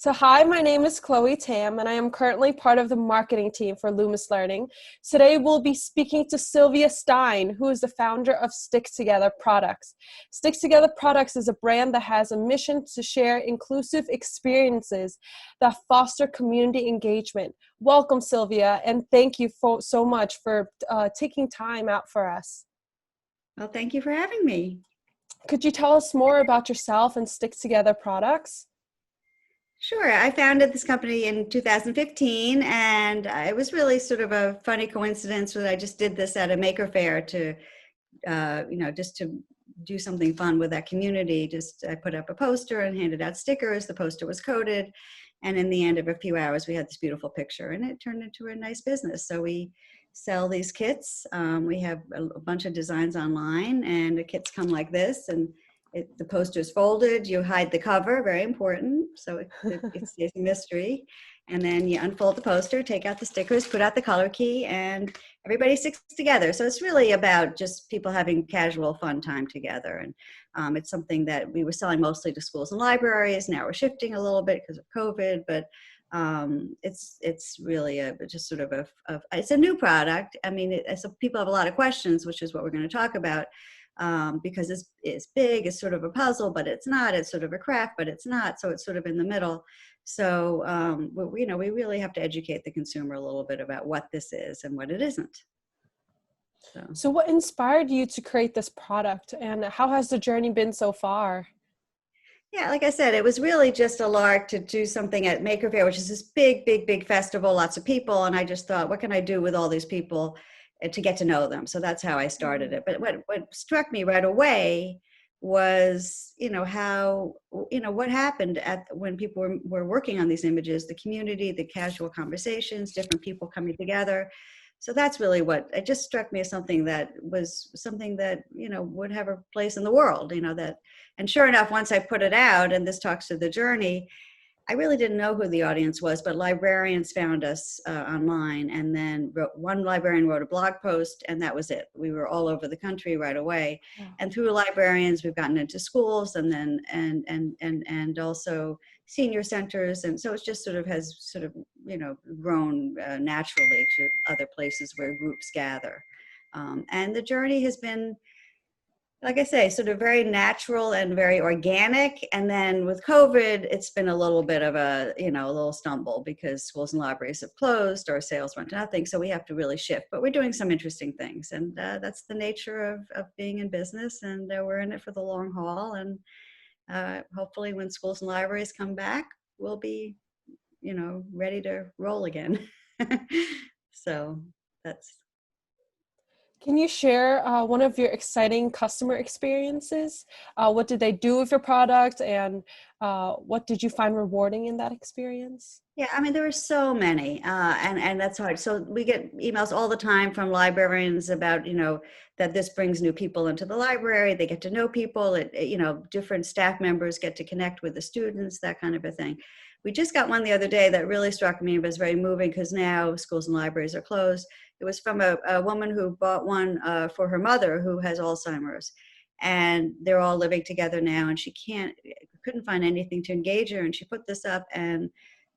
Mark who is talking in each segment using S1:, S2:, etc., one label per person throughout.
S1: So hi, my name is Chloe Tam, and I am currently part of the marketing team for Lumos Learning. Today we'll be speaking to Sylvia Stein, who is the founder of StickTogether Products. StickTogether Products is a brand that has a mission to share inclusive experiences that foster community engagement. Welcome, Sylvia, and thank you so much for taking time out for us.
S2: Well, thank you for having me.
S1: Could you tell us more about yourself and StickTogether Products?
S2: Sure. I founded this company in 2015, and it was really sort of a funny coincidence that I just did this at a maker fair to, just to do something fun with that community. I put up a poster and handed out stickers. The poster was coded, and in the end of a few hours, we had this beautiful picture, and it turned into a nice business. So we sell these kits. We have a bunch of designs online, and the kits come like this, and the poster is folded, you hide the cover, very important, so it stays a mystery. And then you unfold the poster, take out the stickers, put out the color key, and everybody sticks together. So it's really about just people having casual, fun time together. And it's something that we were selling mostly to schools and libraries. Now we're shifting a little bit because of COVID, but it's really just sort of it's a new product. I mean, so people have a lot of questions, which is what we're going to talk about. Because it's big, it's sort of a puzzle, but it's not. It's sort of a craft, but it's not. So it's sort of in the middle. So we really have to educate the consumer a little bit about what this is and what it isn't.
S1: So what inspired you to create this product, and how has the journey been so far?
S2: Yeah, like I said, it was really just a lark to do something at Maker Faire, which is this big festival, lots of people. And I just thought, what can I do with all these people to get to know them? So that's how I started it. But what struck me right away was, what happened when people were working on these images, the community, the casual conversations, different people coming together. So that's really what it just struck me as something that would have a place in the world, and sure enough, once I put it out, and this talks to the journey, I really didn't know who the audience was, but librarians found us online, and then one librarian wrote a blog post, and that was it. We were all over the country right away.
S1: Yeah.
S2: And through librarians, we've gotten into schools, and then and also senior centers, and so it just has grown naturally to other places where groups gather. And the journey has been, like I say, sort of very natural and very organic. And then with COVID, it's been a little bit of a little stumble because schools and libraries have closed, our sales went to nothing. So we have to really shift, but we're doing some interesting things. And that's the nature of being in business. And we're in it for the long haul. And hopefully when schools and libraries come back, we'll be, ready to roll again. So that's.
S1: Can you share one of your exciting customer experiences? What did they do with your product, and what did you find rewarding in that experience?
S2: Yeah, I mean, there were so many, and that's hard. So we get emails all the time from librarians about, that this brings new people into the library. They get to know people. Different staff members get to connect with the students, that kind of a thing. We just got one the other day that really struck me and was very moving because now schools and libraries are closed. It was from a woman who bought one for her mother who has Alzheimer's, and they're all living together now, and she couldn't find anything to engage her, and she put this up, and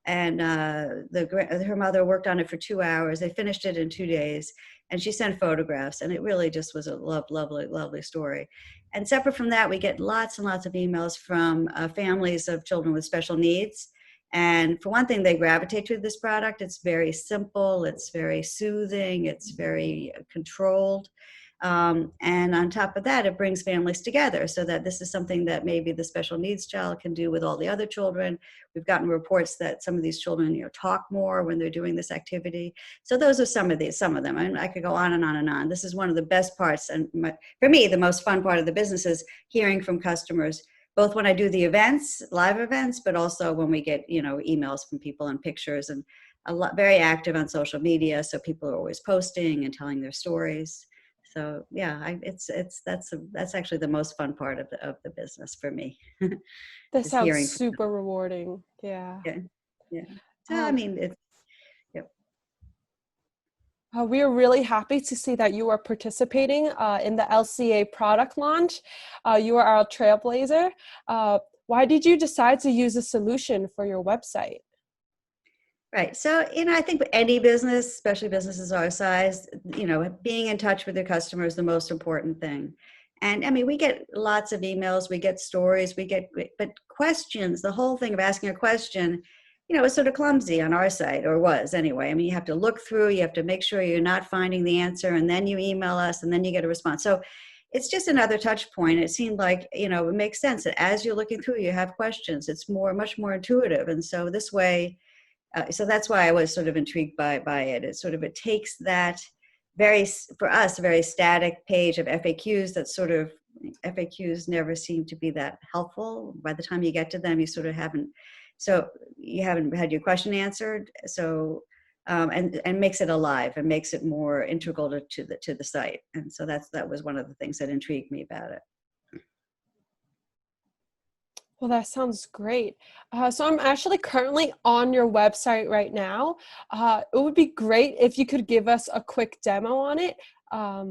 S2: her mother worked on it for 2 hours. They finished it in 2 days, and she sent photographs, and it really just was a lovely story. And separate from that, we get lots and lots of emails from families of children with special needs. And for one thing, they gravitate to this product. It's very simple, it's very soothing, it's very controlled. And on top of that, it brings families together so that this is something that maybe the special needs child can do with all the other children. We've gotten reports that some of these children, talk more when they're doing this activity. So those are some of them. I mean, I could go on and on and on. This is one of the best parts. And for me, the most fun part of the business is hearing from customers, both when I do the events, live events, but also when we get, emails from people and pictures, and very active on social media. So people are always posting and telling their stories. So yeah, that's actually the most fun part of the business for me.
S1: That sounds super rewarding. Yeah.
S2: Yeah. So I mean, it's.
S1: We are really happy to see that you are participating in the LCA product launch. You are our trailblazer. Why did you decide to use a solution for your website?
S2: Right. So, I think any business, especially businesses our size, being in touch with your customer is the most important thing. And I mean, we get lots of emails, we get stories, but questions, the whole thing of asking a question, is sort of clumsy on our site, or was anyway. I mean, you have to look through, you have to make sure you're not finding the answer, and then you email us, and then you get a response. So it's just another touch point. It seemed like, it makes sense that as you're looking through, you have questions. It's much more intuitive. And so this way, so that's why I was sort of intrigued by it. It takes that for us, a very static page of FAQs FAQs never seem to be that helpful. By the time you get to them, you haven't had your question answered. So, and makes it alive and makes it more integral to the site. And so that was one of the things that intrigued me about it.
S1: Well, that sounds great. So I'm actually currently on your website right now. It would be great if you could give us a quick demo on it. I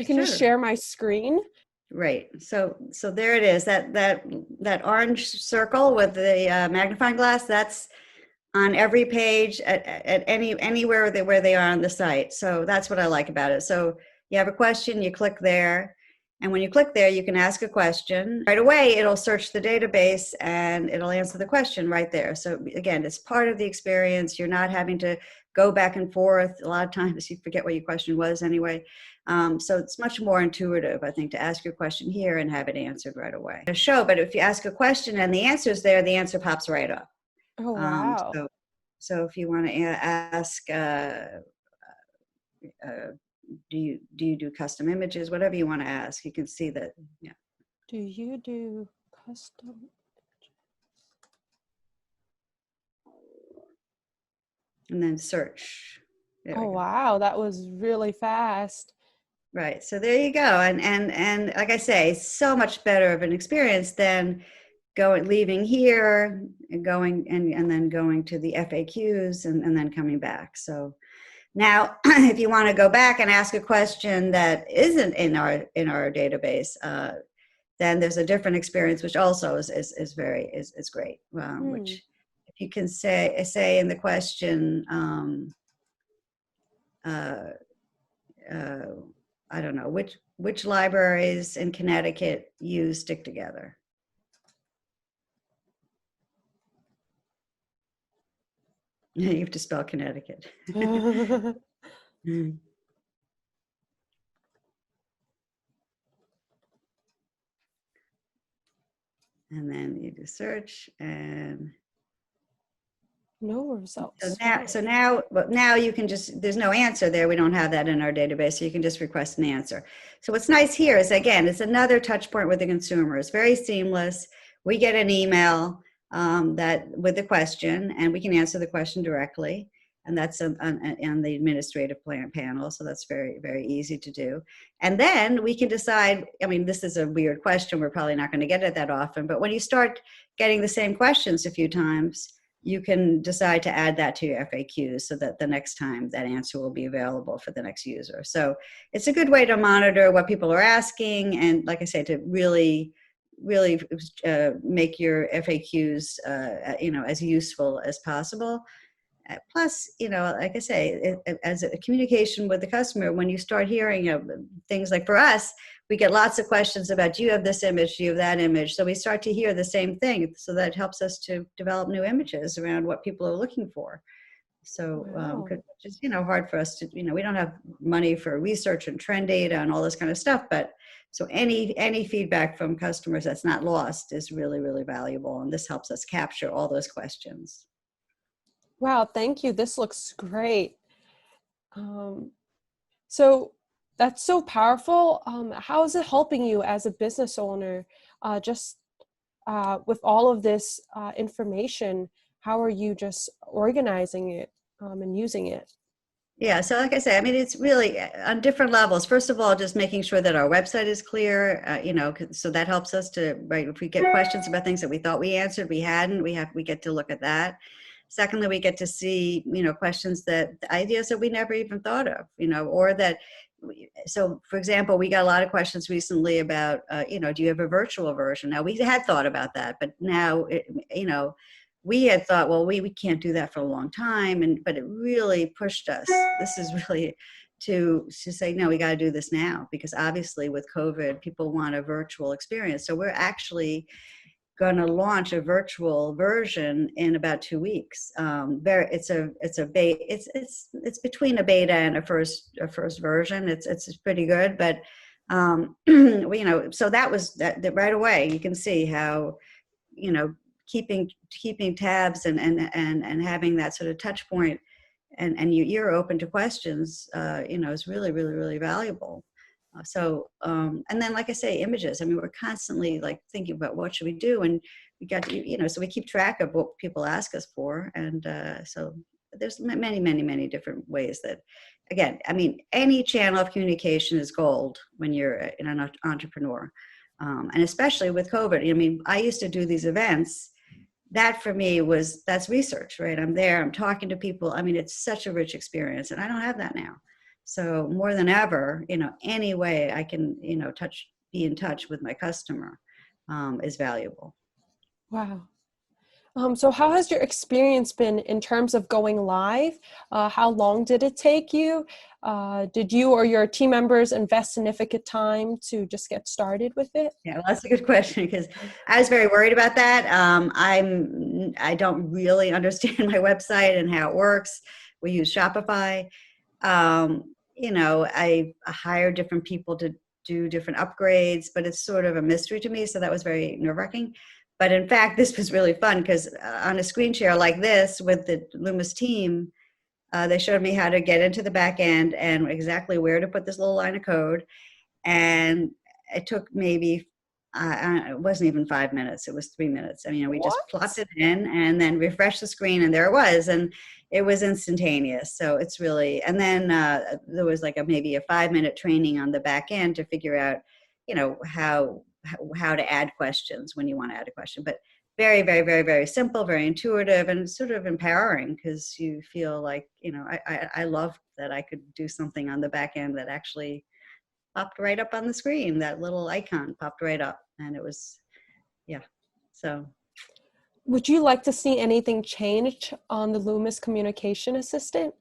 S1: can just share my screen.
S2: Right. So there it is. That orange circle with the magnifying glass. That's on every page at anywhere where they are on the site. So that's what I like about it. So you have a question, you click there. And when you click there, you can ask a question. Right away, it'll search the database and it'll answer the question right there. So again, it's part of the experience. You're not having to go back and forth. A lot of times you forget what your question was anyway. So it's much more intuitive, I think, to ask your question here and have it answered right away. But if you ask a question and the answer's there, the answer pops right up.
S1: Oh, wow.
S2: So if you want to ask, do you do custom images, whatever you want to ask, you can see that. Yeah.
S1: Do you do custom images?
S2: And then search.
S1: Oh, wow, that was really fast.
S2: Right. So there you go. And like I say, so much better of an experience than leaving here and going and then going to the FAQs and then coming back. So now, if you want to go back and ask a question that isn't in our database, then there's a different experience, which also is great. Which, if you can say in the question, I don't know, which libraries in Connecticut use StickTogether. You have to spell Connecticut. And then you do search and
S1: no results.
S2: So now you can there's no answer there. We don't have that in our database, so you can just request an answer. So what's nice here is, again, it's another touch point with the consumer. It's very seamless. We get an email with the question, and we can answer the question directly. And that's on the administrative panel. So that's very, very easy to do. And then we can decide, I mean, this is a weird question. We're probably not going to get it that often. But when you start getting the same questions a few times, you can decide to add that to your FAQs so that the next time that answer will be available for the next user. So it's a good way to monitor what people are asking. And like I said, to really make your FAQs, as useful as possible. Plus, like I say, as a communication with the customer, when you start hearing things like, for us, we get lots of questions about, do you have this image, do you have that image? So we start to hear the same thing. So that helps us to develop new images around what people are looking for. So, which is, hard for us to, we don't have money for research and trend data and all this kind of stuff, but so any feedback from customers that's not lost is really, really valuable. And this helps us capture all those questions.
S1: Wow, thank you. This looks great. So that's so powerful. How is it helping you as a business owner? With all of this information, how are you just organizing it and using it?
S2: Yeah, so like I say, I mean, it's really on different levels. First of all, just making sure that our website is clear, so that helps us to, right, if we get questions about things that we thought we answered, we hadn't, we get to look at that. Secondly, we get to see, questions ideas that we never even thought of, or that so for example, we got a lot of questions recently about, do you have a virtual version? Now, we had thought about that, but now, we had thought, well, we can't do that for a long time. But it really pushed us. This is really to say, no, we got to do this now, because obviously with COVID, people want a virtual experience. So we're actually going to launch a virtual version in about 2 weeks. It's between a beta and a first version. It's pretty good, but so that was that right away. You can see how, keeping tabs and having that sort of touch point, and you're open to questions, is really, really, really valuable. And then, like I say, images. I mean, we're constantly like thinking about what should we do, and we got to, so we keep track of what people ask us for, and so there's many, many, many different ways that, again, I mean, any channel of communication is gold when you're an entrepreneur, and especially with COVID. I mean, I used to do these events. That for me that's research, right? I'm there, I'm talking to people. I mean, it's such a rich experience, and I don't have that now. So more than ever, any way I can, be in touch with my customer is valuable.
S1: Wow. So how has your experience been in terms of going live? How long did it take you? Did you or your team members invest significant time to just get started with it?
S2: Yeah, well, that's a good question, because I was very worried about that. I don't really understand my website and how it works. We use Shopify. I hired different people to do different upgrades, but it's sort of a mystery to me. So that was very nerve-wracking. But in fact, this was really fun, because on a screen share like this with the Lumos team, they showed me how to get into the back end and exactly where to put this little line of code. And it took maybe, it wasn't even 5 minutes. It was 3 minutes. I mean, we just plopped it in and then refreshed the screen, and there it was. And it was instantaneous. So it's really, and then there was like maybe a 5-minute training on the back end to figure out, how to add questions when you want to add a question. But very, very, very, very simple, very intuitive, and sort of empowering, because you feel like, I love that I could do something on the back end that actually popped right up on the screen. That little icon popped right up, and it was, yeah. So
S1: Would you like to see anything change on the Lumos Communication Assistant?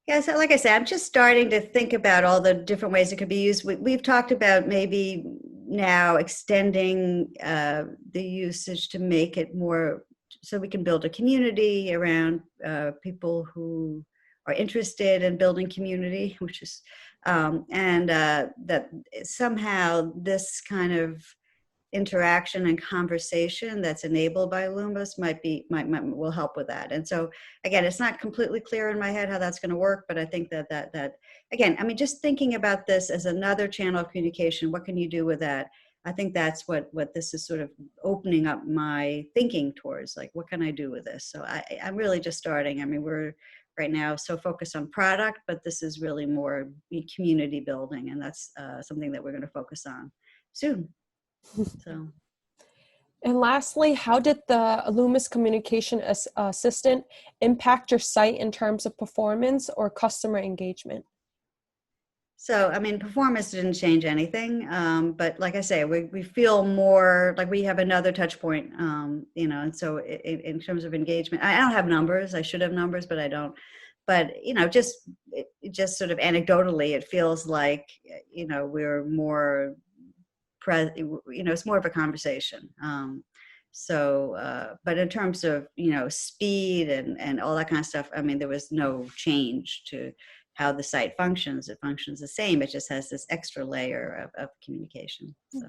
S2: yeah, so like I said, I'm just starting to think about all the different ways it could be used. We've talked about maybe now extending the usage to make it more, so we can build a community around people who are interested in building community, which is, that somehow this kind of interaction and conversation that's enabled by Lumos will help with that. And so again, it's not completely clear in my head how that's going to work, but I think that again, I mean, just thinking about this as another channel of communication, what can you do with that? I think that's what this is sort of opening up my thinking towards, like, what can I do with this? So I'm really just starting. I mean, we're right now so focused on product, but this is really more community building, and that's something that we're going to focus on soon. So.
S1: And lastly, how did the Lumos Communication Assistant impact your site in terms of performance or customer engagement?
S2: So, I mean, performance didn't change anything, but like I say, we feel more like we have another touch point, and so in terms of engagement, I don't have numbers. I should have numbers, but I don't. But, just sort of anecdotally, it feels like, we're more it's more of a conversation. But in terms of, speed and all that kind of stuff, I mean, there was no change to how the site functions. It functions the same. It just has this extra layer of communication. So.